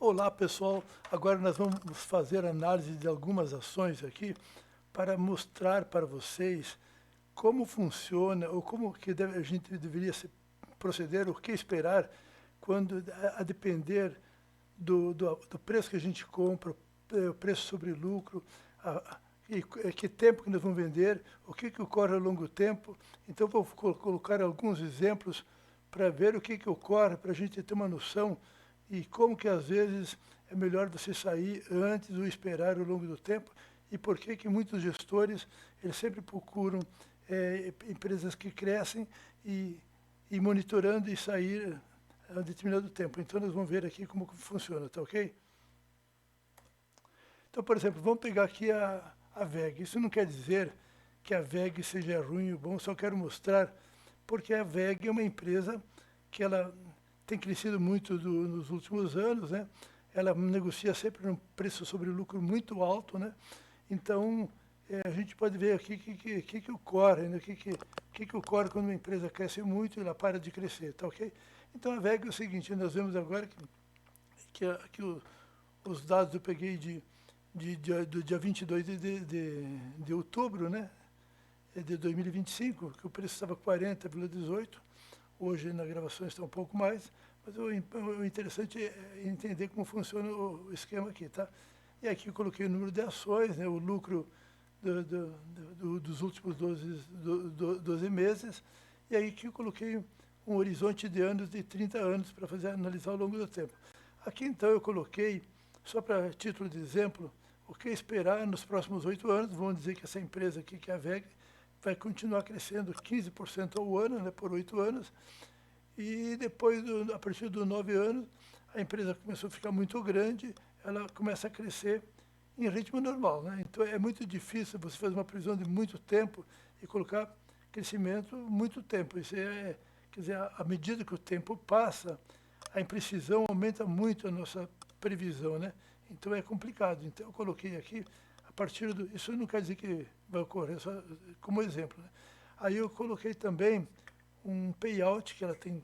Olá, pessoal. Agora nós vamos fazer análise de algumas ações aqui para mostrar para vocês como funciona ou como que a gente deveria proceder, o que esperar quando, a depender do preço que a gente compra, o preço sobre lucro, que tempo que nós vamos vender, o que ocorre ao longo do tempo. Então, vou colocar alguns exemplos para ver o que ocorre, para a gente ter uma noção e como que às vezes é melhor você sair antes ou esperar ao longo do tempo e por que muitos gestores eles sempre procuram empresas que crescem e monitorando e sair a determinado tempo. Então, nós vamos ver aqui como que funciona, tá ok? Então, por exemplo, vamos pegar aqui a VEG. Isso não quer dizer que a VEG seja ruim ou bom, só quero mostrar porque a VEG é uma empresa que ela tem crescido muito nos últimos anos, né? Ela negocia sempre um preço sobre lucro muito alto, né? Então, a gente pode ver aqui o que ocorre, né? O que ocorre quando uma empresa cresce muito e ela para de crescer, tá ok? Então, a VEG é o seguinte, nós vemos agora que os dados eu peguei do dia 22 de outubro, né? De 2025, que o preço estava 40,18. Hoje, na gravação, está um pouco mais, mas o interessante é entender como funciona o esquema aqui, tá? E aqui eu coloquei o número de ações, né, o lucro dos últimos 12 meses, e aí que eu coloquei um horizonte de anos de 30 anos para analisar ao longo do tempo. Aqui, então, eu coloquei, só para título de exemplo, o que esperar nos próximos 8 anos. Vamos dizer que essa empresa aqui, que é a VEG, vai continuar crescendo 15% ao ano, né, por 8 anos, e depois, a partir dos 9 anos, a empresa começou a ficar muito grande, ela começa a crescer em ritmo normal, né? Então, é muito difícil você fazer uma previsão de muito tempo e colocar crescimento muito tempo. Isso quer dizer, à medida que o tempo passa, a imprecisão aumenta muito a nossa previsão, né? Então, é complicado. Então, eu coloquei aqui, a partir do... Isso não quer dizer que vai ocorrer, só como exemplo, né? Aí eu coloquei também um payout que ela tem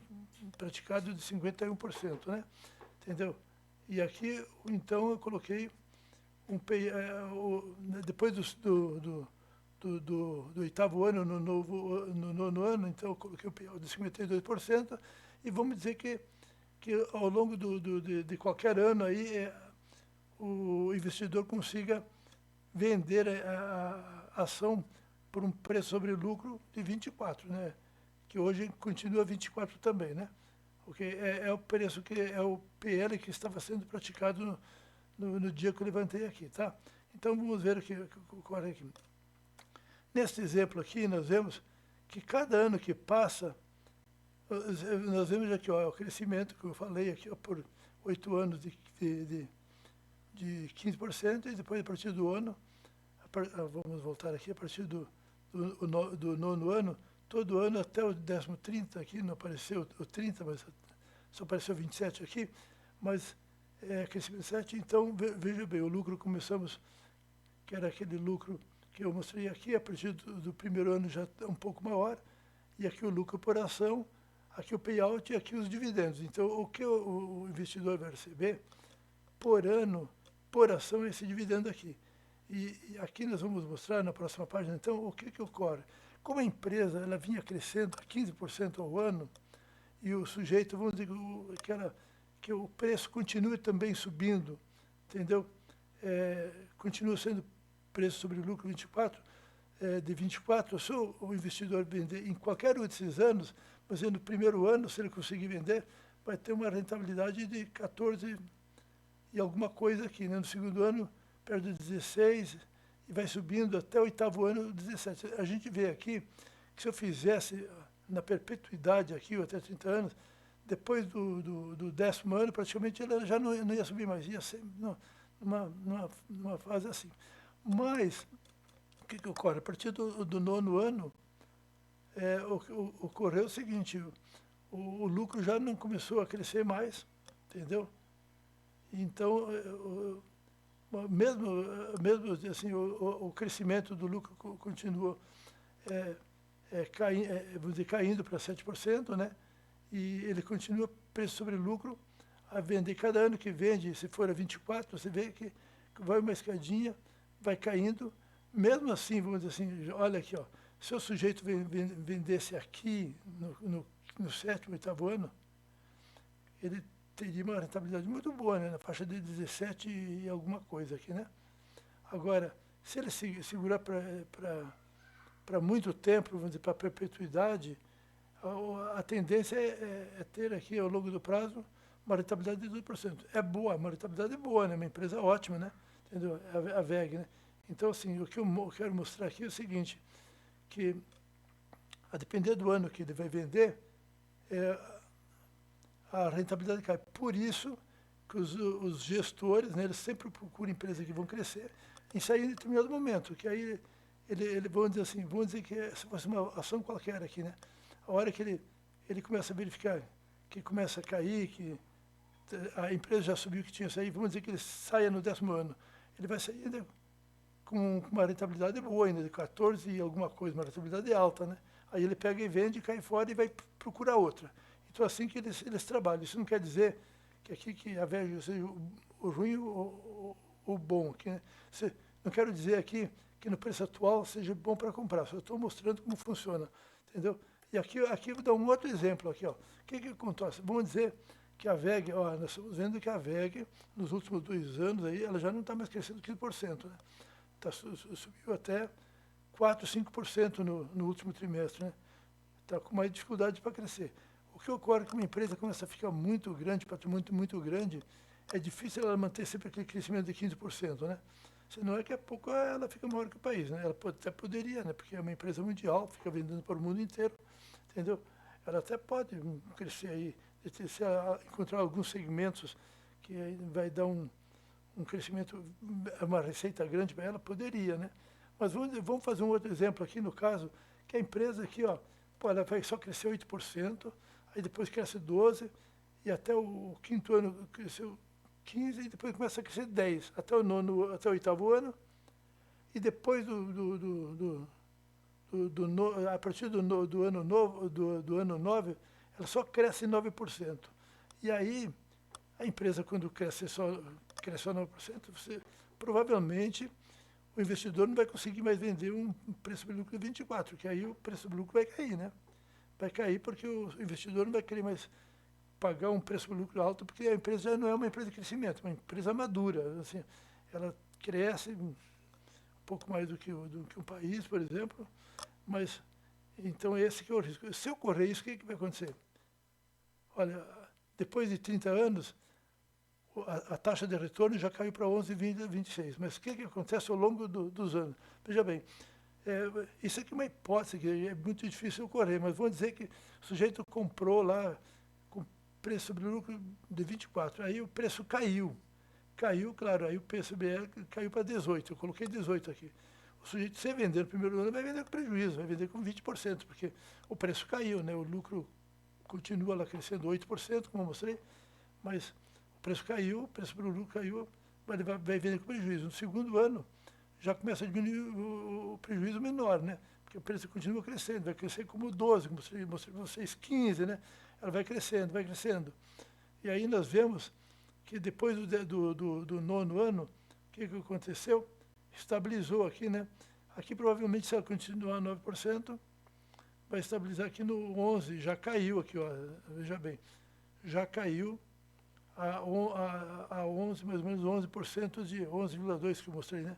praticado de 51%, né? Entendeu? E aqui, então, eu coloquei depois do oitavo ano, no nono ano, então eu coloquei o payout de 52%, e vamos dizer que ao longo de qualquer ano aí, o investidor consiga vender a ação por um preço sobre lucro de 24, né? Que hoje continua 24 também, né? Porque é o preço é o PL que estava sendo praticado no dia que eu levantei aqui, tá? Então, vamos ver o que ocorre aqui. Neste exemplo aqui, nós vemos que cada ano que passa, nós vemos aqui, ó, o crescimento que eu falei aqui, ó, por 8 anos de 15%, e depois, a partir do ano, vamos voltar aqui, a partir do nono ano, todo ano até o 10º aqui, não apareceu o 30, mas só apareceu 27 aqui, mas crescimento 7, então veja bem, o lucro começamos, que era aquele lucro que eu mostrei aqui, a partir do primeiro ano já é um pouco maior, e aqui o lucro por ação, aqui o payout e aqui os dividendos. Então, o que o investidor vai receber por ano, por ação, é esse dividendo aqui. E aqui nós vamos mostrar na próxima página, então, o que ocorre. Como a empresa ela vinha crescendo a 15% ao ano, e o sujeito, vamos dizer, que o preço continue também subindo, entendeu? Continua sendo preço sobre lucro 24, de 24, se o investidor vender em qualquer um desses anos, mas no primeiro ano, se ele conseguir vender, vai ter uma rentabilidade de 14 e alguma coisa aqui, né? No segundo ano, perto de 16, e vai subindo até o oitavo ano, 17. A gente vê aqui que se eu fizesse na perpetuidade aqui, ou até 30 anos, depois do 10º ano, praticamente ela já não ia subir mais, ia ser numa fase assim. Mas, o que ocorre? A partir do nono ano, ocorreu o seguinte, o lucro já não começou a crescer mais, entendeu? Então, mesmo assim, o crescimento do lucro continuou vamos dizer, caindo para 7%, né? E ele continua preço sobre lucro a vender. Cada ano que vende, se for a 24, você vê que vai uma escadinha, vai caindo. Mesmo assim, vamos dizer assim, olha aqui, ó, se o sujeito vendesse aqui no sétimo, oitavo ano, ele teria uma rentabilidade muito boa, né? Na faixa de 17 e alguma coisa aqui, né? Agora, se ele segurar para muito tempo, vamos dizer, para perpetuidade, a tendência é ter aqui, ao longo do prazo, uma rentabilidade de 2%. É boa, uma rentabilidade boa, né? Uma empresa ótima, né? Entendeu? A VEG, né? Então, assim, o que eu quero mostrar aqui é o seguinte, que a depender do ano que ele vai vender, a rentabilidade cai. Por isso que os gestores, né, eles sempre procuram empresas que vão crescer em sair em determinado momento, que aí ele vamos dizer assim, vamos dizer que se fosse uma ação qualquer aqui, né? A hora que ele começa a verificar que começa a cair, que a empresa já subiu que tinha saído, vamos dizer que ele saia no 10º ano, ele vai sair ainda com uma rentabilidade boa ainda, de 14 e alguma coisa, uma rentabilidade alta, né? Aí ele pega e vende, cai fora e vai procurar outra. Então, assim que eles trabalham. Isso não quer dizer que aqui que a VEG seja o ruim ou o bom. Que, né? Não quero dizer aqui que no preço atual seja bom para comprar, só estou mostrando como funciona, entendeu? E aqui eu vou dar um outro exemplo aqui, ó. O que acontece? Vamos dizer que a VEG, ó, nós estamos vendo que a VEG, nos últimos 2 anos, aí, ela já não está mais crescendo 15%, né? Subiu até 4, 5% no último trimestre, né? Está com mais dificuldade para crescer. O que ocorre é que uma empresa começa a ficar muito grande, patrimônio muito grande, é difícil ela manter sempre aquele crescimento de 15%, né? Senão daqui a pouco ela fica maior que o país, né? Ela até poderia, né? Porque é uma empresa mundial, fica vendendo para o mundo inteiro, entendeu? Ela até pode crescer aí, se ela encontrar alguns segmentos que vai dar um crescimento, uma receita grande para ela, poderia, né? Mas vamos fazer um outro exemplo aqui, no caso, que a empresa aqui, ó, pô, ela vai só crescer 8%, aí depois cresce 12%, e até o 5º ano cresceu 15%, e depois começa a crescer 10%, até o 8º ano, e depois a partir do ano novo, do ano 9, ela só cresce 9%. E aí, a empresa, quando cresce só 9%, provavelmente o investidor não vai conseguir mais vender um preço de lucro de 24, que aí o preço de lucro vai cair, né? Vai cair porque o investidor não vai querer mais pagar um preço de lucro alto, porque a empresa já não é uma empresa de crescimento, é uma empresa madura. Assim, ela cresce um pouco mais do que um país, por exemplo, mas então esse que é o risco. Se ocorrer isso, o que vai acontecer? Olha, depois de 30 anos, a taxa de retorno já caiu para 11, 20, 26. Mas o que acontece ao longo dos anos? Veja bem, isso aqui é uma hipótese que é muito difícil ocorrer, mas vamos dizer que o sujeito comprou lá com preço sobre lucro de 24, aí o preço caiu. Caiu, claro, aí o PSBL caiu para 18, eu coloquei 18 aqui. O sujeito, se vender no primeiro ano, vai vender com prejuízo, vai vender com 20%, porque o preço caiu, né? O lucro continua lá crescendo 8%, como eu mostrei, mas o preço caiu, o preço para o lucro caiu, vai vender com prejuízo. No segundo ano, já começa a diminuir o prejuízo menor, né? Porque o preço continua crescendo, vai crescer como 12, como mostrei para vocês, 15, né? Ela vai crescendo, vai crescendo. E aí nós vemos que depois do 9º ano, o que aconteceu? Estabilizou aqui, né? Aqui provavelmente, se ela continuar 9%, vai estabilizar aqui no 11%, já caiu aqui, ó, veja bem, já caiu a 11, mais ou menos 11% de 11,2% que eu mostrei, né?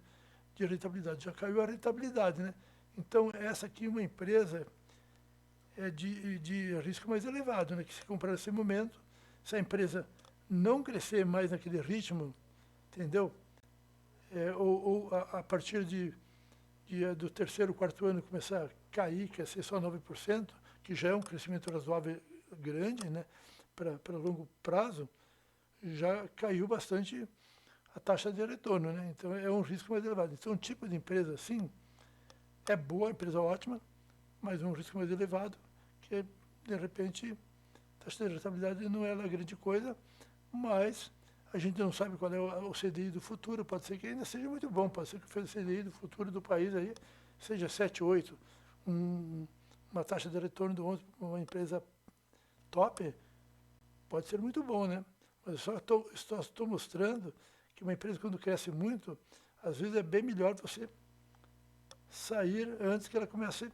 De rentabilidade. Já caiu a rentabilidade, né? Então, essa aqui é uma empresa de risco mais elevado, né? Que se comprar nesse momento, se a empresa não crescer mais naquele ritmo, entendeu? Ou a partir do 3º, 4º ano começar a cair, quer ser só 9%, que já é um crescimento razoável grande, né? Para longo prazo, já caiu bastante a taxa de retorno, né? Então é um risco mais elevado. Então, um tipo de empresa assim é boa, empresa ótima, mas um risco mais elevado, que de repente a taxa de rentabilidade não é lá grande coisa, mas a gente não sabe qual é o CDI do futuro, pode ser que ainda seja muito bom, pode ser que o CDI do futuro do país aí seja 7, 8, uma taxa de retorno do 11 para uma empresa top, pode ser muito bom, né? Mas eu só estou mostrando que uma empresa, quando cresce muito, às vezes é bem melhor você sair antes que ela comece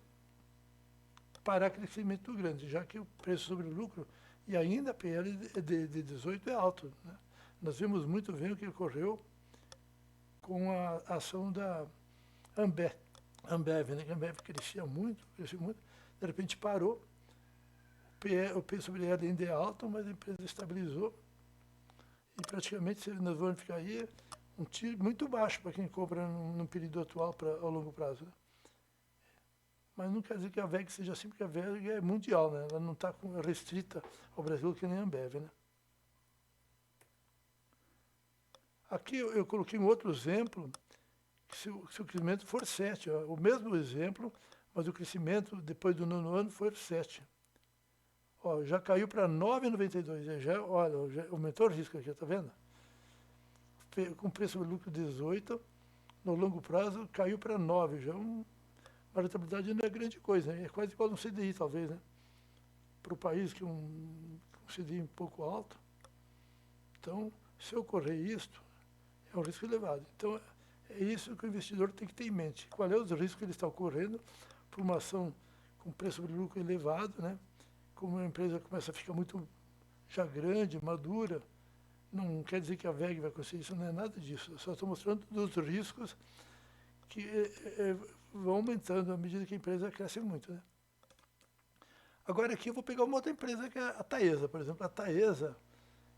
a parar crescimento grande, já que o preço sobre o lucro, e ainda a PL de 18 é alto, né? Nós vimos muito bem o que ocorreu com a ação da Ambev, né? A Ambev crescia muito, de repente parou, o P sobre L ainda é alto, mas a empresa estabilizou, e praticamente nós vamos ficar aí um tiro muito baixo para quem compra num período atual ao longo prazo, né? Mas não quer dizer que a VEG seja assim, porque a VEG é mundial, né? Ela não está restrita ao Brasil que nem a Ambev, né? Aqui eu coloquei um outro exemplo, que se o crescimento for 7, ó, o mesmo exemplo, mas o crescimento depois do 9º ano foi 7. Ó, já caiu para 9,92, olha, já aumentou o risco aqui, tá vendo? Com preço sobre lucro 18, no longo prazo caiu para 9, já a rentabilidade não é grande coisa, né? É quase igual um CDI, talvez, né? Para o país, que um CDI um pouco alto. Então, se ocorrer isto, é um risco elevado. Então, é isso que o investidor tem que ter em mente. Qual é os riscos que ele está ocorrendo por uma ação com preço sobre lucro elevado, né? Como a empresa começa a ficar muito já grande, madura, não quer dizer que a VEG vai conseguir isso, não é nada disso. Eu só estou mostrando os riscos que vão aumentando à medida que a empresa cresce muito, né? Agora aqui eu vou pegar uma outra empresa, que é a Taesa, por exemplo. A Taesa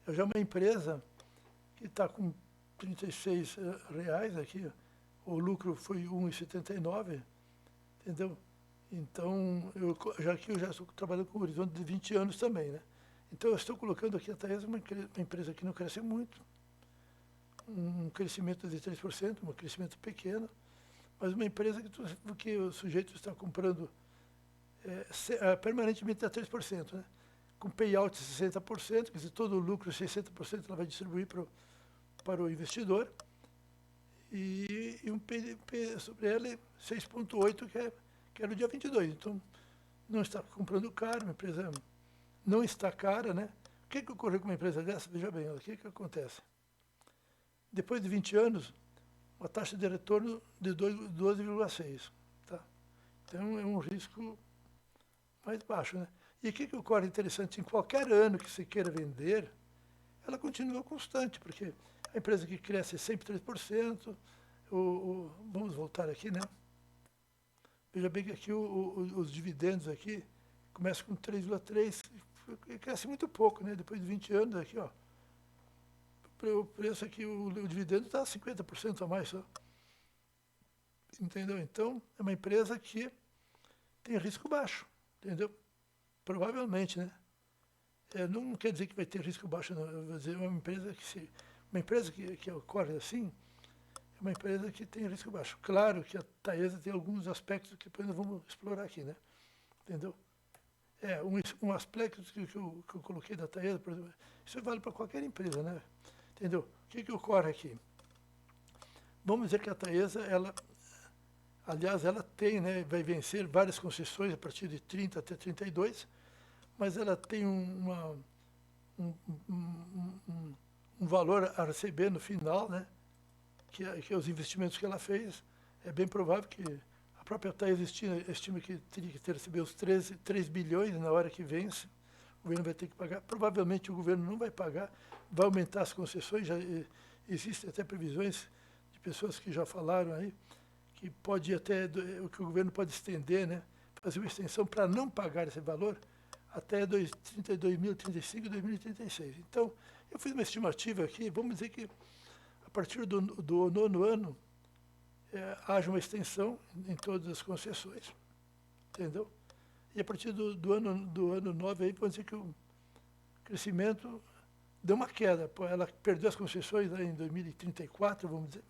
é já uma empresa que está com R$ 36 aqui, o lucro foi 1,79, entendeu? Então, eu já estou trabalhando com um horizonte de 20 anos também, né? Então, eu estou colocando aqui a Taesa, uma empresa que não cresce muito, um crescimento de 3%, um crescimento pequeno, mas uma empresa que o sujeito está comprando permanentemente a 3%, né? Com payout de 60%, quer dizer, todo o lucro, 60%, ela vai distribuir para o investidor, e um P sobre L 6,8, que é no dia 22. Então, não está comprando caro, a empresa não está cara, né? O que ocorreu com uma empresa dessa? Veja bem, o que acontece? Depois de 20 anos, uma taxa de retorno de 12,6, tá? Então, é um risco mais baixo, né? E o que ocorre interessante? Em qualquer ano que você queira vender, ela continua constante, porque a empresa que cresce é sempre 3%, vamos voltar aqui, né? Veja bem que aqui os dividendos aqui começam com 3,3, e cresce muito pouco, né? Depois de 20 anos aqui, ó, o preço aqui, o dividendo está 50% a mais só. Entendeu? Então, é uma empresa que tem risco baixo, entendeu? Provavelmente, né? Não quer dizer que vai ter risco baixo, não. Eu vou dizer, uma empresa que ocorre assim, é uma empresa que tem risco baixo. Claro que a Taesa tem alguns aspectos que depois nós vamos explorar aqui, né? Entendeu? Um aspecto que eu coloquei da Taesa, por exemplo, isso vale para qualquer empresa, né? Entendeu? O que ocorre aqui? Vamos dizer que a Taesa, aliás, ela tem, né, vai vencer várias concessões a partir de 30 até 32, mas ela tem um valor a receber no final, né, que é os investimentos que ela fez. É bem provável que a própria Taesa estima que teria que receber os 3 bilhões na hora que vence. O governo vai ter que pagar. Provavelmente o governo não vai pagar, vai aumentar as concessões. Já existem até previsões de pessoas que já falaram aí, que pode até, que o governo pode estender, né, fazer uma extensão para não pagar esse valor até 2035 e 2036. Então, eu fiz uma estimativa aqui, vamos dizer que a partir do 9º ano, haja uma extensão em todas as concessões, entendeu? E a partir do ano 9, aí, pode dizer que o crescimento deu uma queda. Ela perdeu as concessões em 2034, vamos dizer,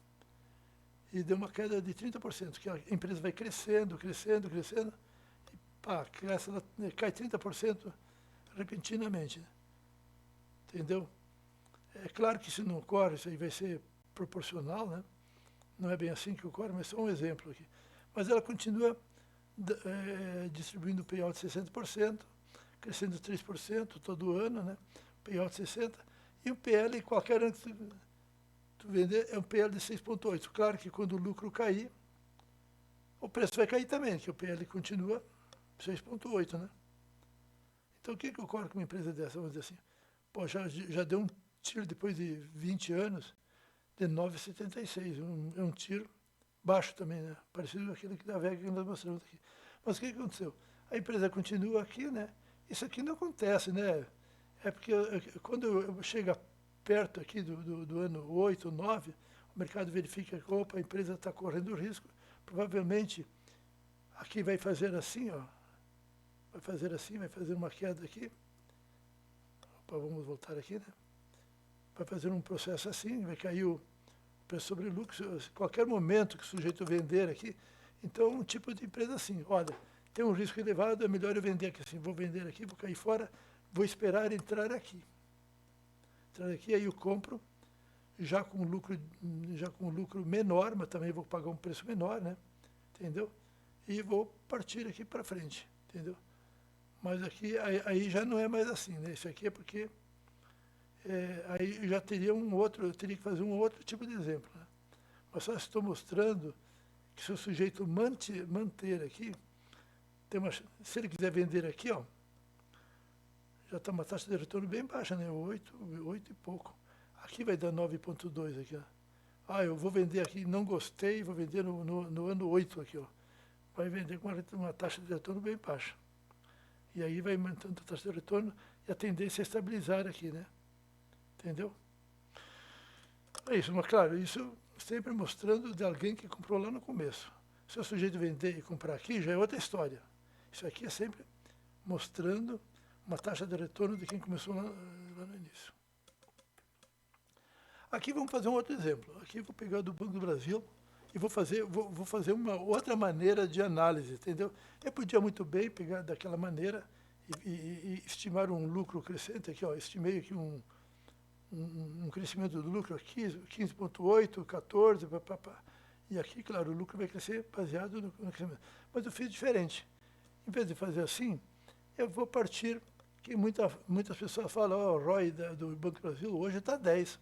e deu uma queda de 30%, que a empresa vai crescendo, e pá, cai 30% repentinamente, né? Entendeu? É claro que isso não ocorre, isso aí vai ser proporcional, né? Não é bem assim que ocorre, mas só um exemplo aqui. Mas ela continua distribuindo o payout de 60%, crescendo 3% todo ano, né? Payout 60%, E um PL, qualquer ano que tu vender, é um PL de 6,8. Claro que quando o lucro cair, o preço vai cair também, que o PL continua 6,8, né? Então, o que ocorre com uma empresa dessa? Vamos dizer assim, pô, já deu um tiro depois de 20 anos de 9,76. É um tiro baixo também, né? Parecido com aquele da VEG que nós mostramos aqui. Mas o que aconteceu? A empresa continua aqui, né? Isso aqui não acontece, né? É porque quando chega perto aqui do ano 8, 9, o mercado verifica que, opa, a empresa está correndo risco. Provavelmente, aqui vai fazer assim, ó. Vai fazer assim, vai fazer uma queda aqui. Opa, vamos voltar aqui, né? Vai fazer um processo assim, vai cair o preço sobre lucro, qualquer momento que o sujeito vender aqui. Então, um tipo de empresa assim, olha, tem um risco elevado, é melhor eu vender aqui assim, vou vender aqui, vou cair fora, vou esperar entrar aqui. Entrar aqui, aí eu compro, já com lucro menor, mas também vou pagar um preço menor, né? Entendeu? E vou partir aqui para frente, entendeu? Mas aqui, aí já não é mais assim, né? Isso aqui é porque aí já teria eu teria que fazer um outro tipo de exemplo, né? Mas só estou mostrando que se o sujeito manter aqui, se ele quiser vender aqui, ó, já está uma taxa de retorno bem baixa, né? 8 e pouco. Aqui vai dar 9,2 aqui, ó. Ah, eu vou vender aqui, não gostei, vou vender no ano 8 aqui, ó. Vai vender com uma taxa de retorno bem baixa. E aí vai aumentando a taxa de retorno e a tendência é estabilizar aqui, né? Entendeu? É isso, mas claro, isso sempre mostrando de alguém que comprou lá no começo. Se o sujeito vender e comprar aqui, já é outra história. Isso aqui é sempre mostrando uma taxa de retorno de quem começou lá no início. Aqui vamos fazer um outro exemplo. Aqui eu vou pegar do Banco do Brasil e vou fazer uma outra maneira de análise, entendeu? Eu podia muito bem pegar daquela maneira e estimar um lucro crescente aqui, ó. Estimei aqui um crescimento do lucro aqui, 15,8, 14, papapá. E aqui, claro, o lucro vai crescer baseado no crescimento. Mas eu fiz diferente. Em vez de fazer assim, eu vou partir, que muitas pessoas falam, ó, o ROI do Banco do Brasil hoje está 10.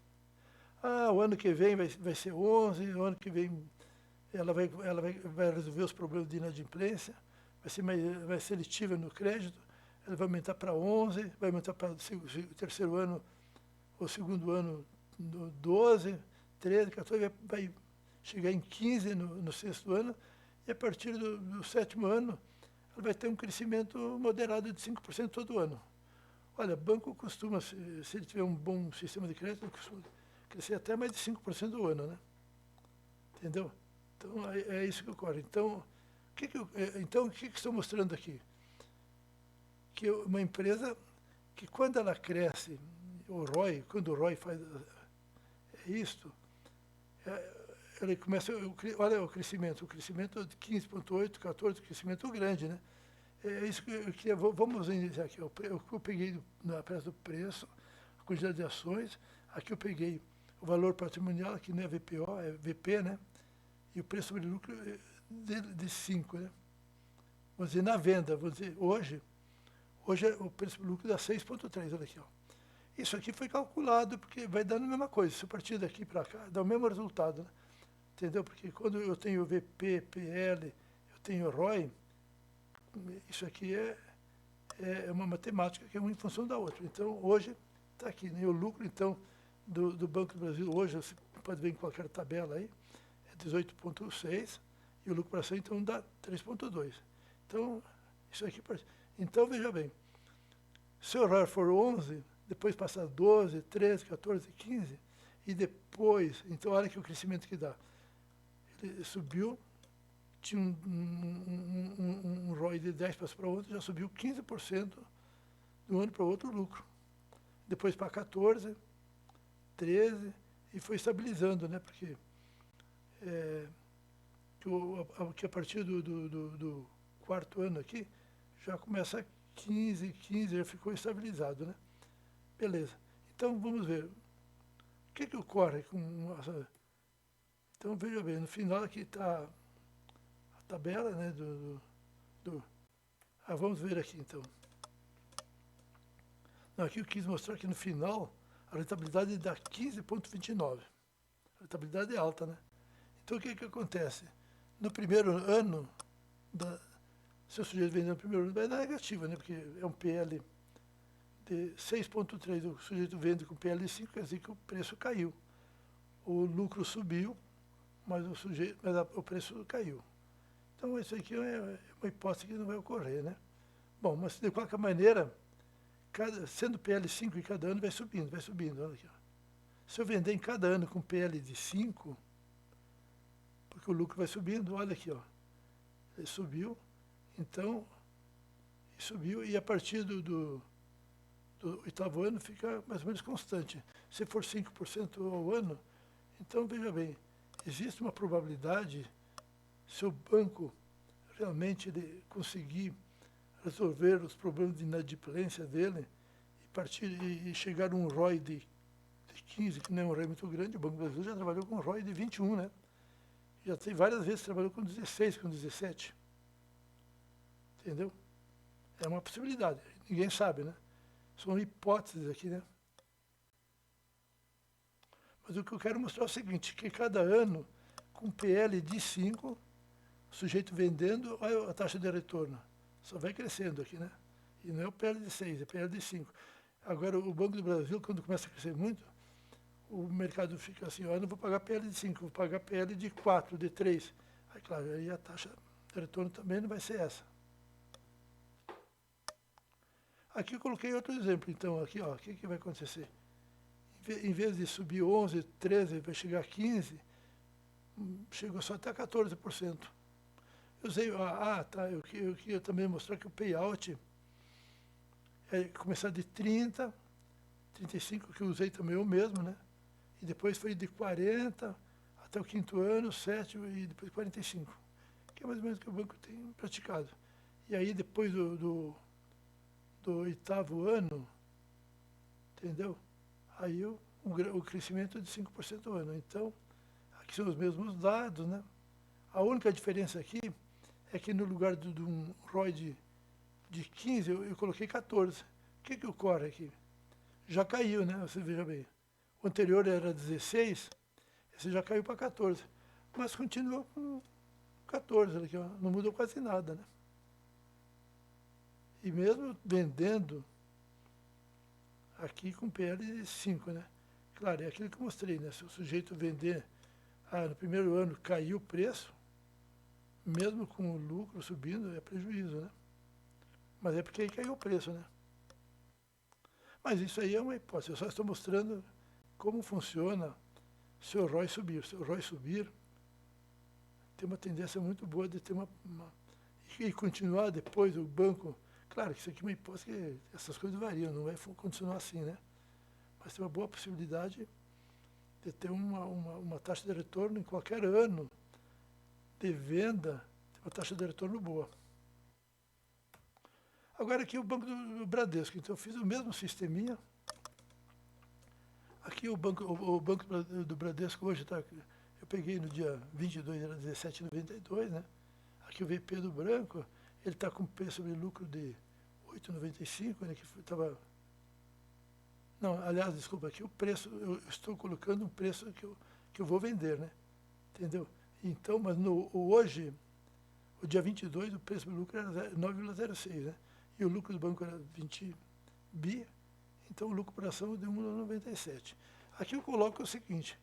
Ah, o ano que vem vai ser 11, o ano que vem ela vai resolver os problemas de inadimplência, vai ser mais seletiva no crédito, ela vai aumentar para 11, vai aumentar para o terceiro ano, o segundo ano 12, 13, 14, vai chegar em 15 no sexto ano, e a partir do sétimo ano, ela vai ter um crescimento moderado de 5% todo ano. Olha, banco costuma, se ele tiver um bom sistema de crédito, costuma crescer até mais de 5% do ano, né? Entendeu? Então, é isso que ocorre. Então, o que estou mostrando aqui? Que uma empresa que quando ela cresce, quando o ROI faz isto, ela começa, olha o crescimento de 15,8, 14, crescimento grande, né? É isso que eu queria, vamos iniciar aqui. Eu peguei na peça do preço, a quantidade de ações, aqui eu peguei o valor patrimonial, aqui não é VPO, é VP, né? E o preço sobre lucro de 5, né? Vamos dizer, na venda, vamos dizer, hoje o preço sobre lucro dá 6,3, olha aqui, ó. Isso aqui foi calculado, porque vai dando a mesma coisa. Se eu partir daqui para cá, dá o mesmo resultado, né? Entendeu? Porque quando eu tenho VP, PL, eu tenho ROI, isso aqui é uma matemática que é uma em função da outra. Então, hoje, está aqui, né? O lucro, então, do Banco do Brasil, hoje, você pode ver em qualquer tabela aí, é 18,6, e o lucro para ação, então, dá 3,2. Então, isso aqui... Então, veja bem, se o ROI for 11, depois passar 12, 13, 14, 15, e depois, então, olha que o crescimento que dá. Ele subiu, tinha um ROI de 10 para o outro, já subiu 15% de um ano para o outro o lucro. Depois para 14, 13, e foi estabilizando, né? Porque que a partir do quarto ano aqui, já começa 15, já ficou estabilizado, né? Beleza. Então, vamos ver. O que ocorre com essa... Então, veja bem, no final aqui está a tabela, né, vamos ver aqui, então. Não, aqui eu quis mostrar que no final, a rentabilidade dá 15,29. A rentabilidade é alta, né? Então, o que acontece? No primeiro ano, se o sujeito vender no primeiro ano, vai dar negativa, né? Porque é um PL de 6,3, o sujeito vende com PL de 5, quer dizer que o preço caiu. O lucro subiu, mas o preço caiu. Então, isso aqui é uma hipótese que não vai ocorrer, né? Bom, mas de qualquer maneira, sendo PL5 em cada ano, vai subindo, olha aqui. Ó. Se eu vender em cada ano com PL de 5, porque o lucro vai subindo, olha aqui, ó. Ele subiu, então, subiu, e a partir do oitavo ano fica mais ou menos constante. Se for 5% ao ano, então, veja bem, existe uma probabilidade, se o banco realmente ele conseguir resolver os problemas de inadimplência dele e chegar a um ROI de 15, que não é um ROI muito grande, o Banco Brasileiro já trabalhou com um ROI de 21, né? Já tem várias vezes trabalhou com 16, com 17. Entendeu? É uma possibilidade, ninguém sabe, né? São hipóteses aqui, né? Mas o que eu quero mostrar é o seguinte, que cada ano, com PL de 5, o sujeito vendendo, olha a taxa de retorno. Só vai crescendo aqui, né? E não é o PL de 6, é PL de 5. Agora, o Banco do Brasil, quando começa a crescer muito, o mercado fica assim, eu não vou pagar PL de 5, vou pagar PL de 4, de 3. Aí, claro, aí a taxa de retorno também não vai ser essa. Aqui eu coloquei outro exemplo, então, aqui, ó, o que vai acontecer? Em vez de subir 11, 13, vai chegar a 15, chegou só até 14%. Eu usei, tá, eu queria também mostrar que o payout é começar de 30, 35, que eu usei também eu mesmo, né? E depois foi de 40 até o quinto ano, 7 e depois 45, que é mais ou menos o que o banco tem praticado. E aí depois do oitavo ano, entendeu? Aí o crescimento é de 5% ao ano. Então, aqui são os mesmos dados, né? A única diferença aqui é que no lugar de um ROI de 15, eu coloquei 14. O que ocorre aqui? Já caiu, né? Você veja bem. O anterior era 16, esse já caiu para 14. Mas continua com 14, aqui, ó, não mudou quase nada, né? E mesmo vendendo aqui com PL de 5, né? Claro, é aquilo que eu mostrei, né? Se o sujeito vender, no primeiro ano caiu o preço, mesmo com o lucro subindo, é prejuízo, né? Mas é porque aí caiu o preço, né? Mas isso aí é uma hipótese, eu só estou mostrando como funciona se o ROI subir. Se o ROI subir, tem uma tendência muito boa de ter e continuar depois o banco. Claro que isso aqui é uma hipótese que essas coisas variam, não vai continuar assim, né? Mas tem uma boa possibilidade de ter uma taxa de retorno em qualquer ano de venda, uma taxa de retorno boa. Agora aqui o Banco do Bradesco, então eu fiz o mesmo sisteminha. Aqui o Banco do Bradesco hoje está, eu peguei no dia 22, era 17,92, né? Aqui o VP do Branco, ele está com preço sobre lucro de 8,95, né? Que estava... Não, aliás, desculpa, aqui o preço, eu estou colocando um preço que eu vou vender, né? Entendeu? Então, mas hoje, o dia 22, o preço do lucro era 9,06, né? E o lucro do banco era 20 bi, então o lucro por ação é de 1,97. Aqui eu coloco o seguinte,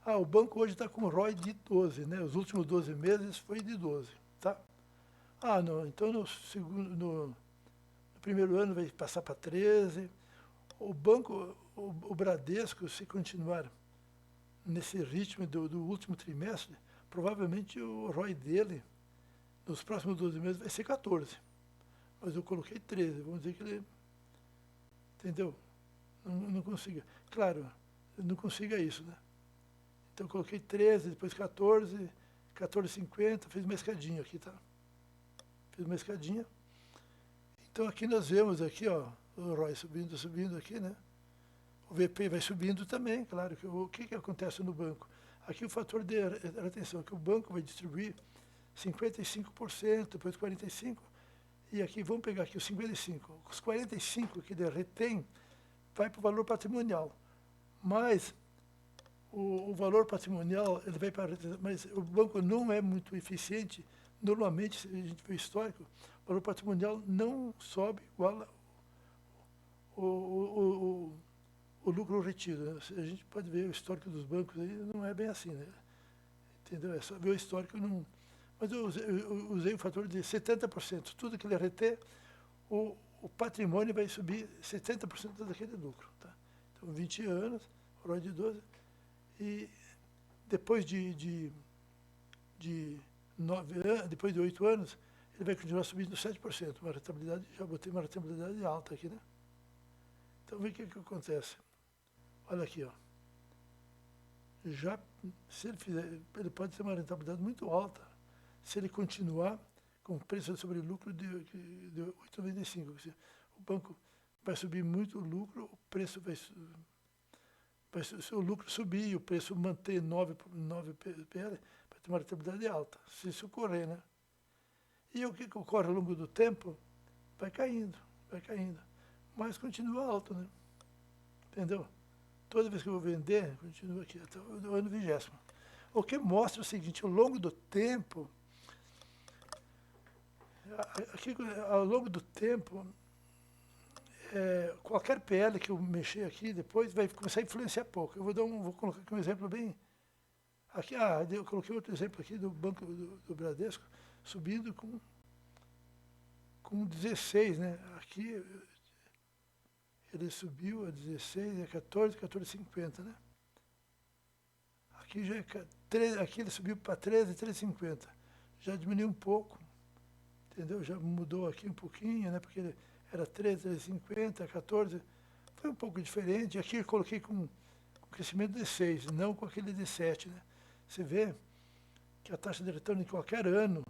o banco hoje está com ROI de 12, né? Os últimos 12 meses foi de 12, tá? Não, então no primeiro ano vai passar para 13. O banco, o Bradesco, se continuar nesse ritmo do último trimestre, provavelmente o ROI dele, nos próximos 12 meses, vai ser 14. Mas eu coloquei 13, vamos dizer que ele... Entendeu? Não consiga. Claro, não consiga isso, né? Então eu coloquei 13, depois 14, 14,50, fiz uma escadinha aqui, tá? Fiz uma escadinha. Então aqui nós vemos aqui, ó, o ROI subindo aqui, né? O VP vai subindo também, claro. O que acontece no banco? Aqui o fator de retenção, que o banco vai distribuir 55%, depois 45%, e aqui, vamos pegar aqui os 55%. Os 45% que ele retém, vai para o valor patrimonial. mas o valor patrimonial, ele vai para... Mas o banco não é muito eficiente. Normalmente, se a gente vê o histórico, o valor patrimonial não sobe igual o lucro retido, né? A gente pode ver o histórico dos bancos aí, não é bem assim, né? Entendeu? É só ver o histórico. Não... Mas eu usei o fator de 70%. Tudo que ele reter, o patrimônio vai subir 70% daquele lucro. Tá? Então, 20 anos, ROI de 12, e depois de depois de 8 anos, ele vai continuar subindo 7%. Uma rentabilidade, já botei uma rentabilidade alta aqui, né? Então, vê o que acontece. Olha aqui, ó. Já, se ele fizer, ele pode ter uma rentabilidade muito alta se ele continuar com preço sobre lucro de 8,95. O banco vai subir muito o lucro, o preço se o lucro subir e o preço manter 9 PL, vai ter uma rentabilidade alta, se isso ocorrer, né? E o que ocorre ao longo do tempo? Vai caindo, mas continua alto, né? Entendeu? Toda vez que eu vou vender, continua aqui, até o ano 20º. O que mostra o seguinte, ao longo do tempo, ao longo do tempo, qualquer PL que eu mexer aqui, depois vai começar a influenciar pouco. Vou colocar aqui um exemplo bem... Aqui, eu coloquei outro exemplo aqui do Banco do Bradesco, subindo com 16, né? Aqui ele subiu a 16, é 14,50, né? Aqui já é 13, aqui ele subiu para 13,50. Já diminuiu um pouco, entendeu? Já mudou aqui um pouquinho, né? Porque ele era 13,50, 14. Foi um pouco diferente. Aqui eu coloquei com crescimento de 6, não com aquele de 7, né? Você vê que a taxa de retorno em qualquer ano,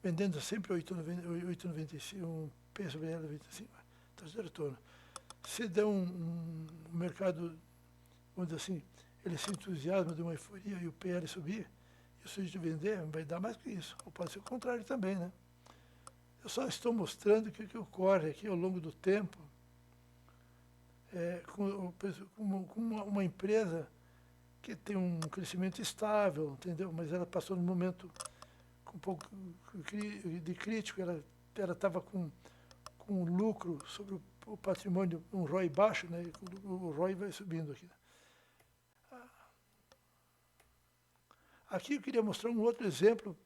vendendo sempre 8,95, um P sobre L,95, taxa de retorno. Se der um mercado, vamos dizer assim, ele se entusiasma de uma euforia e o PL subir, e o sujeito vender, vai dar mais que isso. Ou pode ser o contrário também, né? Eu só estou mostrando o que ocorre aqui ao longo do tempo com uma empresa que tem um crescimento estável, entendeu? Mas ela passou num momento com um pouco de crítico, ela estava com lucro sobre o patrimônio, um ROI baixo, né? O ROI vai subindo aqui. Aqui eu queria mostrar um outro exemplo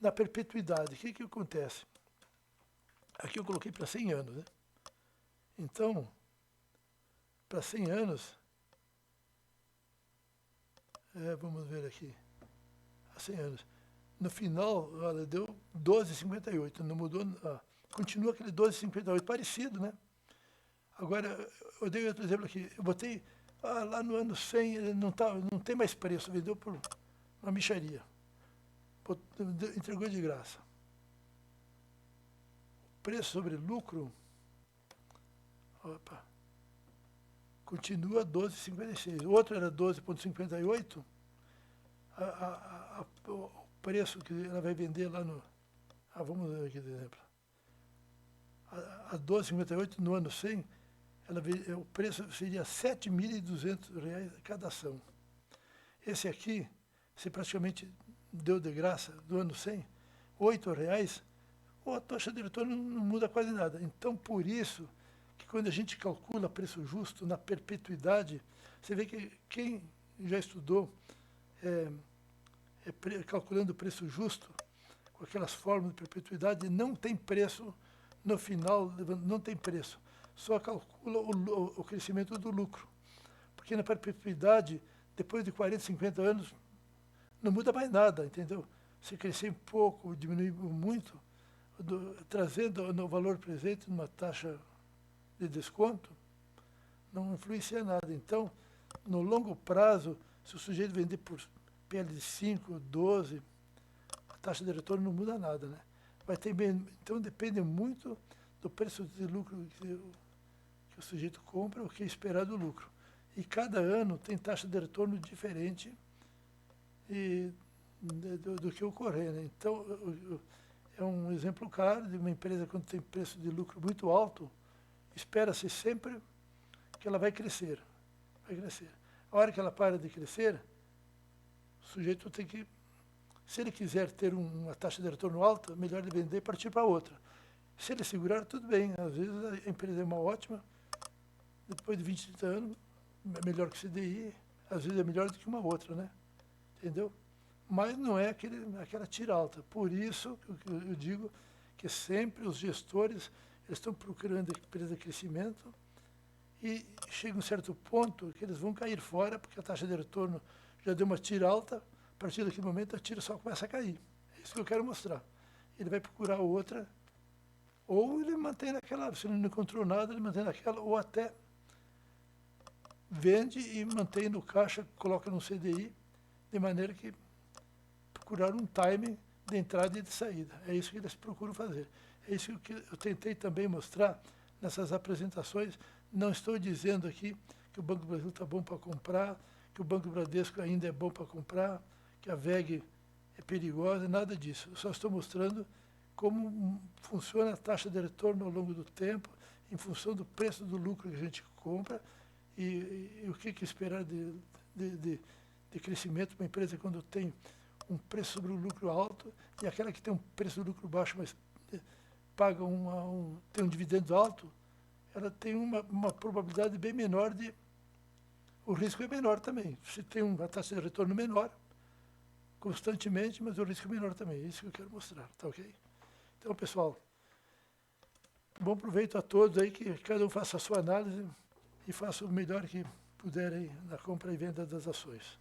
na perpetuidade. O que acontece? Aqui eu coloquei para 100 anos, né? Então, para 100 anos, vamos ver aqui, há 100 anos. No final, ela deu 12,58, não mudou, continua aquele 12,58, parecido, né? Agora, eu dei outro exemplo aqui, eu botei, lá no ano 100, ele não tem mais preço, vendeu por uma mixaria, entregou de graça. Preço sobre lucro, continua 12,56. O outro era 12,58. O preço que ela vai vender lá no... vamos ver aqui, por exemplo. A 12,58 no ano 100, o preço seria R$ 7.200 cada ação. Esse aqui, você praticamente deu de graça do ano 100, R$ 8,00, a taxa de retorno não muda quase nada. Então, por isso, que quando a gente calcula preço justo na perpetuidade, você vê que quem já estudou calculando o preço justo, com aquelas fórmulas de perpetuidade, não tem preço no final, não tem preço. Só calcula o crescimento do lucro. Porque na perpetuidade, depois de 40, 50 anos, não muda mais nada, entendeu? Se crescer um pouco, diminuir muito, trazendo no valor presente uma taxa de desconto, não influencia nada. Então, no longo prazo, se o sujeito vender por PL de 5, 12, a taxa de retorno não muda nada, né? Então, depende muito do preço de lucro que o sujeito compra, o que é esperado do lucro. E cada ano tem taxa de retorno diferente do que ocorrer, né? Então, é um exemplo claro de uma empresa quando tem preço de lucro muito alto, espera-se sempre que ela vai crescer. A hora que ela para de crescer, o sujeito tem que, se ele quiser ter uma taxa de retorno alta, melhor ele vender e partir para outra. Se ele segurar, tudo bem. Às vezes a empresa é uma ótima, depois de 20, 30 anos, é melhor que CDI, às vezes é melhor do que uma outra, né? Entendeu? Mas não é aquela tira alta. Por isso que eu digo que sempre os gestores eles estão procurando empresa de crescimento e chega um certo ponto que eles vão cair fora, porque a taxa de retorno já deu uma tira alta, a partir daquele momento a tira só começa a cair. É isso que eu quero mostrar. Ele vai procurar outra, ou ele mantém naquela, se ele não encontrou nada, ele mantém naquela, ou até vende e mantém no caixa, coloca no CDI, de maneira que procurar um timing de entrada e de saída. É isso que eles procuram fazer. É isso que eu tentei também mostrar nessas apresentações. Não estou dizendo aqui que o Banco do Brasil está bom para comprar, que o Banco Bradesco ainda é bom para comprar, que a VEG é perigosa, nada disso. Eu só estou mostrando como funciona a taxa de retorno ao longo do tempo, em função do preço do lucro que a gente compra e o que esperar de crescimento para uma empresa quando tem um preço sobre o lucro alto e aquela que tem um preço do lucro baixo, mas paga tem um dividendo alto, ela tem uma probabilidade bem menor de... O risco é menor também. Você tem uma taxa de retorno menor, constantemente, mas o risco é menor também. É isso que eu quero mostrar, tá ok? Então, pessoal, bom proveito a todos aí, que cada um faça a sua análise e faça o melhor que puder aí na compra e venda das ações.